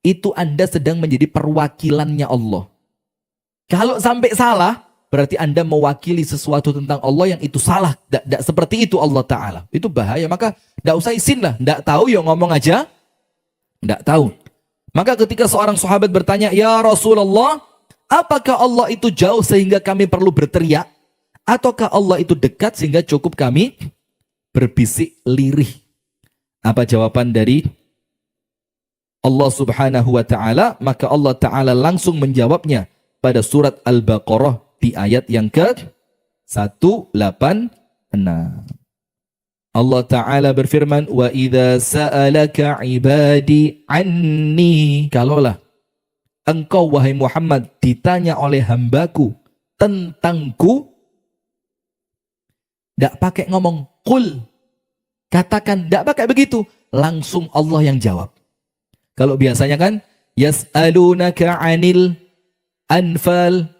itu Anda sedang menjadi perwakilannya Allah. Kalau sampai salah, berarti Anda mewakili sesuatu tentang Allah yang itu salah. Tidak seperti itu Allah Ta'ala. Itu bahaya. Maka tidak usah izin lah. Tidak tahu ya ngomong aja. Tidak tahu. Maka ketika seorang sahabat bertanya, ya Rasulullah, apakah Allah itu jauh sehingga kami perlu berteriak? Ataukah Allah itu dekat sehingga cukup kami berbisik lirih? Apa jawaban dari Allah Subhanahu wa Ta'ala? Maka Allah Ta'ala langsung menjawabnya pada surat Al-Baqarah di ayat yang ke-186. Allah Ta'ala berfirman, wa idza sa'alaka ibadi anni, kalaulah engkau wahai Muhammad ditanya oleh hambaku tentangku, tidak pakai ngomong qul, katakan, tidak pakai begitu, langsung Allah yang jawab. Kalau biasanya kan yas'alunaka 'anil anfal,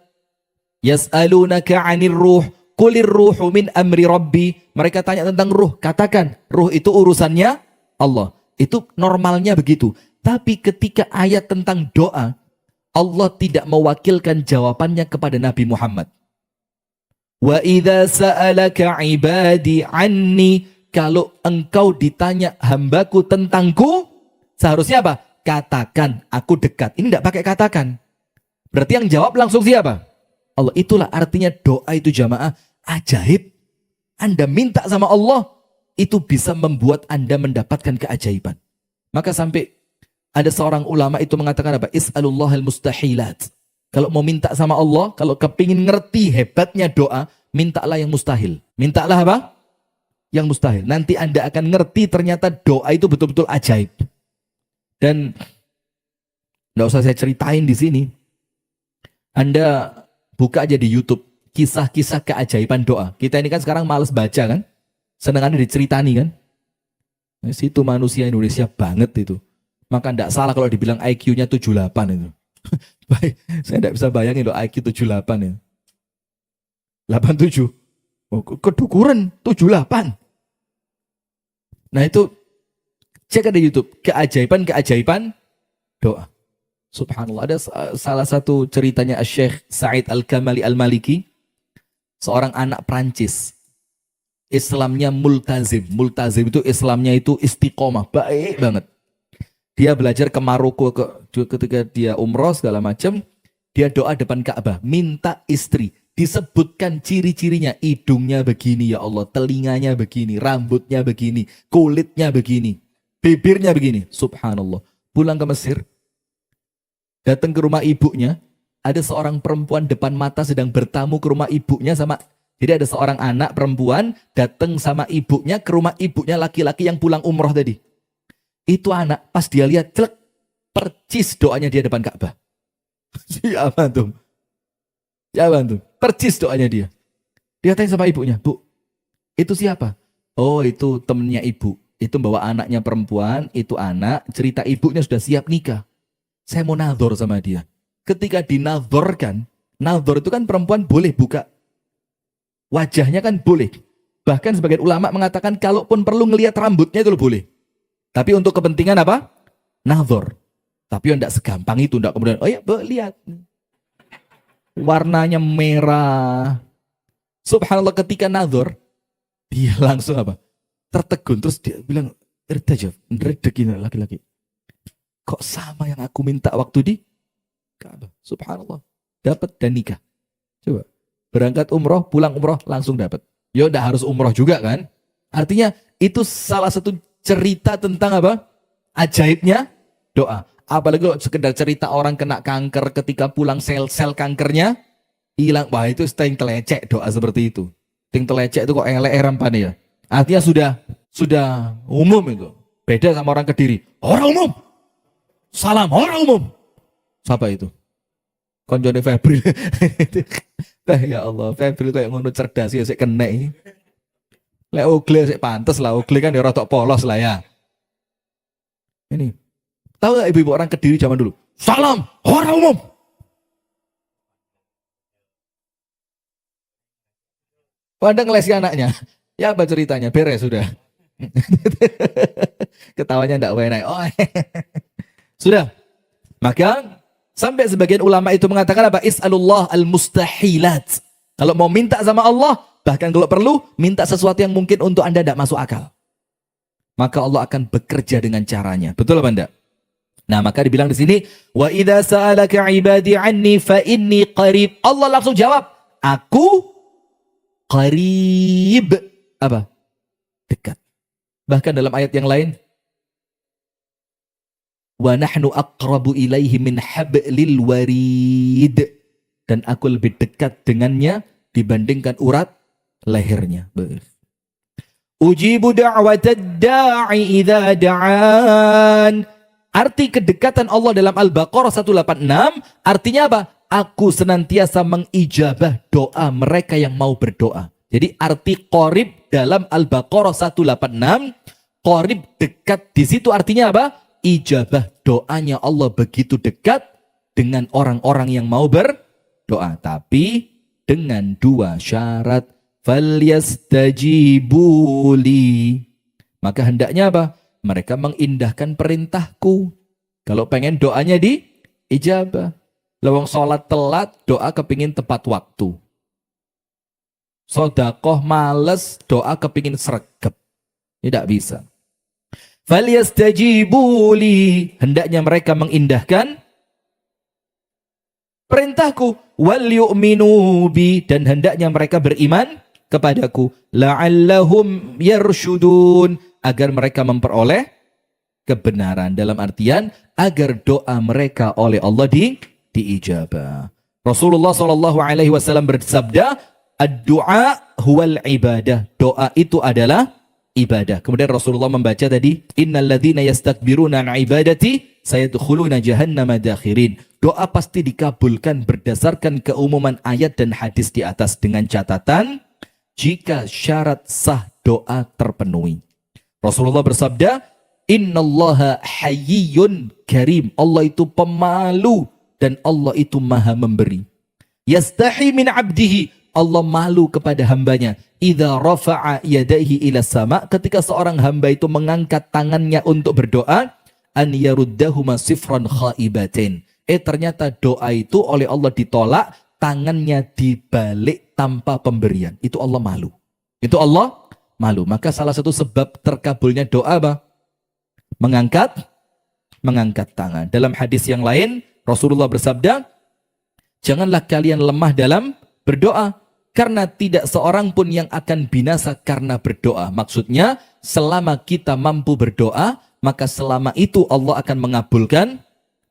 yas'alunaka 'anir ruh, qulir ruhu min amri rabbi. Mereka tanya tentang ruh, katakan ruh itu urusannya Allah. Itu normalnya begitu. Tapi ketika ayat tentang doa, Allah tidak mewakilkan jawabannya kepada Nabi Muhammad. Wa idza sa'alaka ibadi anni, kalau engkau ditanya hambaku tentangku, seharusnya apa? Katakan aku dekat. Ini tidak pakai katakan. Berarti yang jawab langsung siapa? Allah. Itulah artinya doa itu jamaah ajaib. Anda minta sama Allah, itu bisa membuat Anda mendapatkan keajaiban. Maka sampai ada seorang ulama itu mengatakan apa? Is'alullahal mustahilat. Kalau mau minta sama Allah, kalau kepingin ngerti hebatnya doa, mintalah yang mustahil. Mintalah apa? Yang mustahil. Nanti Anda akan ngerti ternyata doa itu betul-betul ajaib. Dan nggak usah saya ceritain di sini. Anda buka aja di YouTube kisah-kisah keajaiban doa. Kita ini kan sekarang males baca kan? Senengannya diceritani kan? Nah, situ manusia Indonesia banget itu. Maka tidak salah kalau dibilang IQ-nya 78 itu. Baik, saya tidak bisa bayangin loh IQ 78 ya. 87. Oh, kedukuran 78. Nah itu cek ada YouTube keajaiban doa. Subhanallah, ada salah satu ceritanya Syekh Said Al-Kamali Al-Maliki, seorang anak Prancis. Islamnya multazim. Multazim itu Islamnya itu istiqomah, baik banget. Dia belajar ke Maroko ketika dia umroh segala macam, dia doa depan Ka'bah, minta istri. Disebutkan ciri-cirinya, hidungnya begini ya Allah, telinganya begini, rambutnya begini, kulitnya begini, bibirnya begini. Subhanallah. Pulang ke Mesir, datang ke rumah ibunya, ada seorang perempuan depan mata sedang bertamu ke rumah ibunya sama. Jadi ada seorang anak perempuan datang sama ibunya ke rumah ibunya laki-laki yang pulang umroh tadi. Itu anak pas dia lihat, celek, percis doanya dia depan Ka'bah. Siapa tuh? Siapa tuh? Percis doanya dia. Dia tanya sama ibunya, Bu, itu siapa? Oh itu temennya ibu. Itu bawa anaknya perempuan, itu anak, cerita ibunya sudah siap nikah. Saya mau nadhor sama dia. Ketika dinadhorkan, nadhor itu kan perempuan boleh buka wajahnya kan boleh. Bahkan sebagian ulama mengatakan kalaupun perlu ngelihat rambutnya itu boleh. Tapi untuk kepentingan apa? Nadhor. Tapi tidak segampang itu, tidak kemudian, oh ya lihat. Warnanya merah. Subhanallah ketika nadhor, dia langsung apa? Tertegun. Terus dia bilang, irtajaf, ngeredek ini laki-laki. Kok sama yang aku minta waktu di Ka'bah? Subhanallah. Dapat dan nikah. Coba. Berangkat umroh, pulang umroh, langsung dapat. Ya udah harus umroh juga kan. Artinya itu salah satu cerita tentang apa? Ajaibnya doa. Apalagi kalau sekedar cerita orang kena kanker ketika pulang sel-sel kankernya hilang. Wah itu ting telecek doa seperti itu. Ting telecek itu kok elek pan ya. Artinya sudah umum itu. Beda sama orang Kediri. Orang umum. Salam orang umum. Siapa itu? Konjone Febri. Ya Allah, Febri kayak ngono cerdas ya, sik kena ini. Lek Ogle sik pantes lah, Ogle kan ya rotok polos lah ya. Ini. Tahu gak ibu-ibu orang Kediri zaman dulu? Salam orang umum. Pada ngelesi anaknya. Ya apa ceritanya? Beres sudah. Ketawanya enggak enak. Oh. Sudah. Maka sampai sebagian ulama itu mengatakan apa? Is'alullah al-mustahilat. Kalau mau minta sama Allah, bahkan kalau perlu, minta sesuatu yang mungkin untuk Anda tidak masuk akal. Maka Allah akan bekerja dengan caranya. Betul apa enggak? Nah, maka dibilang di sini, wa idza sa'alaka 'ibadi 'anni fa inni qarib. Allah langsung jawab, aku qarib. Apa? Dekat. Bahkan dalam ayat yang lain, wa nahnu aqrabu ilaihi min hablil warid. Dan aku lebih dekat dengannya dibandingkan urat lehernya. Ujibu da'watad da'i idza da'an. Arti kedekatan Allah dalam Al-Baqarah 186 artinya apa? Aku senantiasa mengijabah doa mereka yang mau berdoa. Jadi arti qarib dalam Al-Baqarah 186, qarib dekat di situ artinya apa? Ijabah doanya Allah begitu dekat dengan orang-orang yang mau berdoa. Tapi dengan dua syarat. Falyastajibuli. Maka hendaknya apa? Mereka mengindahkan perintahku. Kalau pengen doanya diijabah. Lawang sholat telat, doa kepingin tepat waktu. Sodakoh males, doa kepingin sregep. Tidak bisa. Falyastajibuli. Hendaknya mereka mengindahkan perintahku. Wal yu'minu bi. Dan hendaknya mereka beriman kepadaku. La'allahum yarshudun. Agar mereka memperoleh kebenaran. Dalam artian, agar doa mereka oleh Allah diijabah. Rasulullah SAW bersabda, ad-du'a huwal ibadah. Doa itu adalah ibadah. Kemudian Rasulullah membaca tadi, innal ladzina yastakbiruna an ibadati sayadkhuluna jahannama dakhirin. Doa pasti dikabulkan berdasarkan keumuman ayat dan hadis di atas dengan catatan jika syarat sah doa terpenuhi. Rasulullah bersabda, innallaha hayyun karim. Allah itu pemalu dan Allah itu maha memberi. Yastahi min abdihi. Allah malu kepada hambanya. Idza rafa'a yadaihi ila sama. Ketika seorang hamba itu mengangkat tangannya untuk berdoa, an yaruddahuma sifran khaibatin. Ternyata doa itu oleh Allah ditolak, tangannya dibalik tanpa pemberian. Itu Allah malu. Itu Allah malu. Maka salah satu sebab terkabulnya doa apa? Mengangkat tangan. Dalam hadis yang lain, Rasulullah bersabda, janganlah kalian lemah dalam berdoa, karena tidak seorang pun yang akan binasa karena berdoa. Maksudnya, selama kita mampu berdoa, maka selama itu Allah akan mengabulkan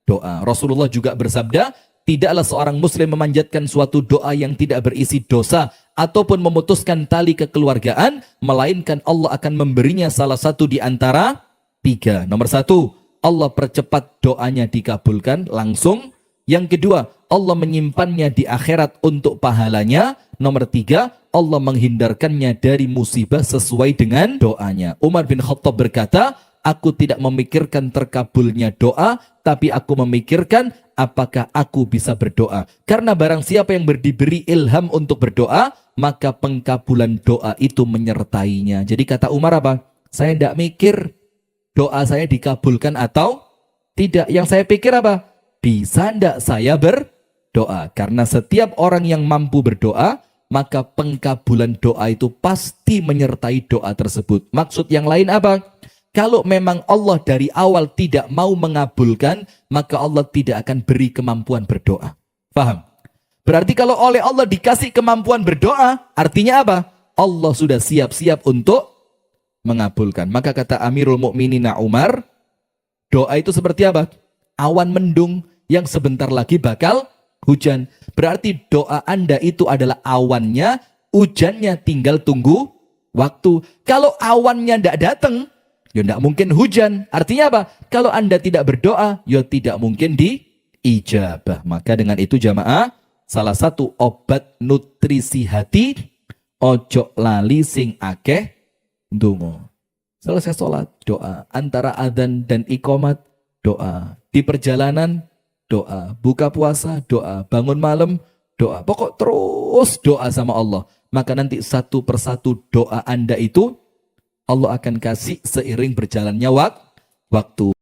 doa. Rasulullah juga bersabda, tidaklah seorang muslim memanjatkan suatu doa yang tidak berisi dosa ataupun memutuskan tali kekeluargaan, melainkan Allah akan memberinya salah satu di antara tiga. Nomor satu, Allah percepat doanya dikabulkan langsung. Yang kedua, Allah menyimpannya di akhirat untuk pahalanya. Nomor tiga, Allah menghindarkannya dari musibah sesuai dengan doanya. Umar bin Khattab berkata, aku tidak memikirkan terkabulnya doa, tapi aku memikirkan apakah aku bisa berdoa. Karena barang siapa yang diberi ilham untuk berdoa, maka pengkabulan doa itu menyertainya. Jadi kata Umar apa? Saya tidak mikir doa saya dikabulkan atau tidak. Yang saya pikir apa? Bisa tidak saya berdoa? Karena setiap orang yang mampu berdoa, maka pengkabulan doa itu pasti menyertai doa tersebut. Maksud yang lain apa? Kalau memang Allah dari awal tidak mau mengabulkan, maka Allah tidak akan beri kemampuan berdoa. Paham? Berarti kalau oleh Allah dikasih kemampuan berdoa, artinya apa? Allah sudah siap-siap untuk mengabulkan. Maka kata Amirul Mukminin Umar, doa itu seperti apa? Awan mendung yang sebentar lagi bakal hujan. Berarti doa Anda itu adalah awannya, hujannya tinggal tunggu waktu. Kalau awannya tidak datang, ya tidak mungkin hujan. Artinya apa? Kalau Anda tidak berdoa, ya tidak mungkin diijabah. Maka dengan itu jamaah, salah satu obat nutrisi hati, ojo lali sing akeh ndonga. Selesai sholat, doa. Antara adzan dan iqamat, doa. Di perjalanan, doa. Buka puasa, doa. Bangun malam, doa. Pokok terus doa sama Allah. Maka nanti satu persatu doa Anda itu Allah akan kasih seiring berjalannya waktu.